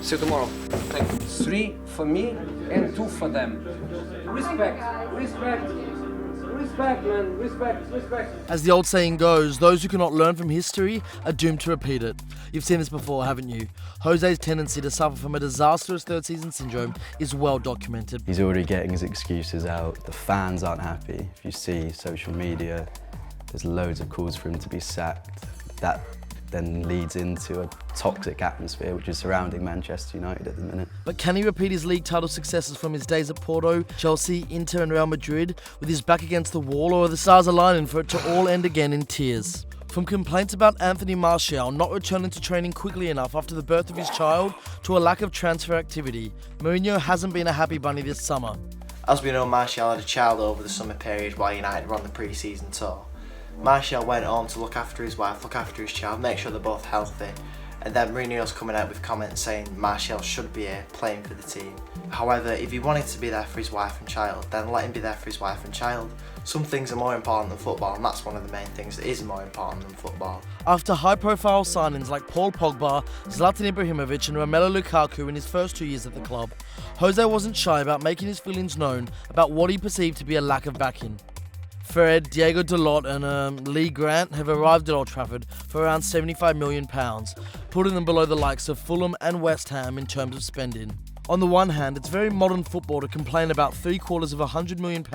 See you tomorrow. Thank you. 3 for me and 2 for them. Respect, respect, respect, man, respect. As the old saying goes, those who cannot learn from history are doomed to repeat it. You've seen this before, haven't you? Jose's tendency to suffer from a disastrous third season syndrome is well documented. He's already getting his excuses out. The fans aren't happy. If you see social media, there's loads of calls for him to be sacked. That then leads into a toxic atmosphere which is surrounding Manchester United at the minute. But can he repeat his league title successes from his days at Porto, Chelsea, Inter and Real Madrid with his back against the wall, or are the stars aligning for it to all end again in tears? From complaints about Anthony Martial not returning to training quickly enough after the birth of his child to a lack of transfer activity, Mourinho hasn't been a happy bunny this summer. As we know, Martial had a child over the summer period while United were on the pre-season tour. Martial went home to look after his wife, look after his child, make sure they're both healthy. And then Mourinho's coming out with comments saying Martial should be here playing for the team. However, if he wanted to be there for his wife and child, then let him be there for his wife and child. Some things are more important than football, and that's one of the main things that is more important than football. After high-profile signings like Paul Pogba, Zlatan Ibrahimovic and Romelu Lukaku in his first 2 years at the club, Jose wasn't shy about making his feelings known about what he perceived to be a lack of backing. Fred, Diego Dalot and Lee Grant have arrived at Old Trafford for around £75 million, putting them below the likes of Fulham and West Ham in terms of spending. On the one hand, it's very modern football to complain about £750 million,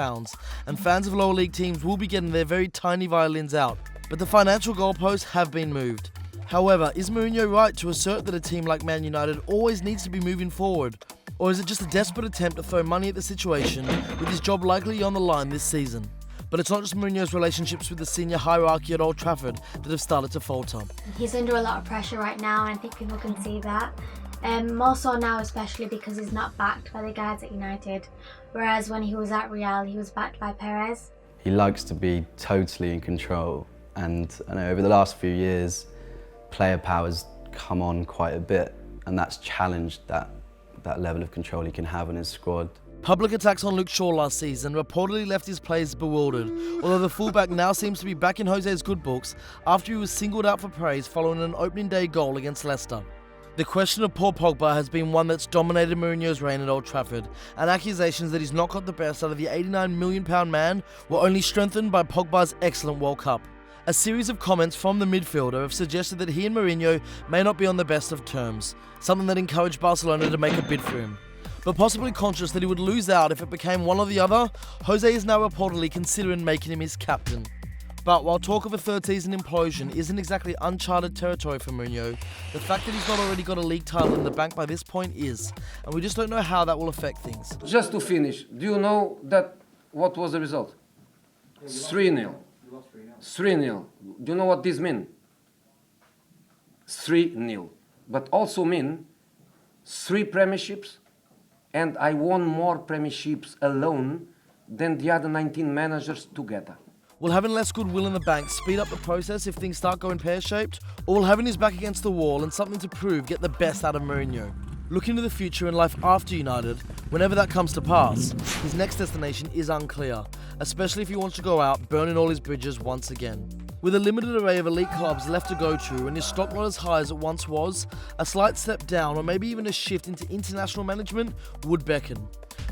and fans of lower league teams will be getting their very tiny violins out, but the financial goalposts have been moved. However, is Mourinho right to assert that a team like Man United always needs to be moving forward? Or is it just a desperate attempt to throw money at the situation, with his job likely on the line this season? But it's not just Mourinho's relationships with the senior hierarchy at Old Trafford that have started to falter. He's under a lot of pressure right now, and I think people can see that. More so now, especially because he's not backed by the guys at United, whereas when he was at Real, he was backed by Perez. He likes to be totally in control, and I know over the last few years, player power's come on quite a bit, and that's challenged that level of control he can have on his squad. Public attacks on Luke Shaw last season reportedly left his players bewildered, although the fullback now seems to be back in Jose's good books after he was singled out for praise following an opening day goal against Leicester. The question of Paul Pogba has been one that's dominated Mourinho's reign at Old Trafford, and accusations that he's not got the best out of the £89 million man were only strengthened by Pogba's excellent World Cup. A series of comments from the midfielder have suggested that he and Mourinho may not be on the best of terms, something that encouraged Barcelona to make a bid for him. But possibly conscious that he would lose out if it became one or the other, Jose is now reportedly considering making him his captain. But while talk of a third season implosion isn't exactly uncharted territory for Mourinho, the fact that he's not already got a league title in the bank by this point is, and we just don't know how that will affect things. Just to finish, do you know that what was the result? 3-0. 3-0. Do you know what this means? 3-0. But also mean 3 premierships, and I won more premierships alone than the other 19 managers together. Will having less goodwill in the bank speed up the process if things start going pear-shaped? Or will having his back against the wall and something to prove get the best out of Mourinho? Looking to the future and life after United, whenever that comes to pass, his next destination is unclear, especially if he wants to go out burning all his bridges once again. With a limited array of elite clubs left to go to and his stock not as high as it once was, a slight step down or maybe even a shift into international management would beckon.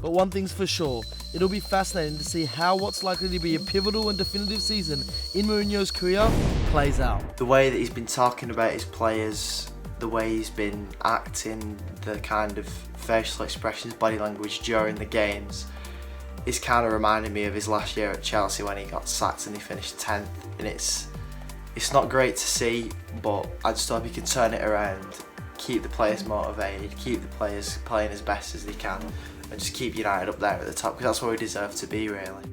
But one thing's for sure, it'll be fascinating to see how what's likely to be a pivotal and definitive season in Mourinho's career plays out. The way that he's been talking about his players, the way he's been acting, the kind of facial expressions, body language during the games, is kind of reminding me of his last year at Chelsea when he got sacked and he finished 10th. And it's not great to see, but I just hope he can turn it around, keep the players motivated, keep the players playing as best as they can, and just keep United up there at the top, because that's where we deserve to be, really.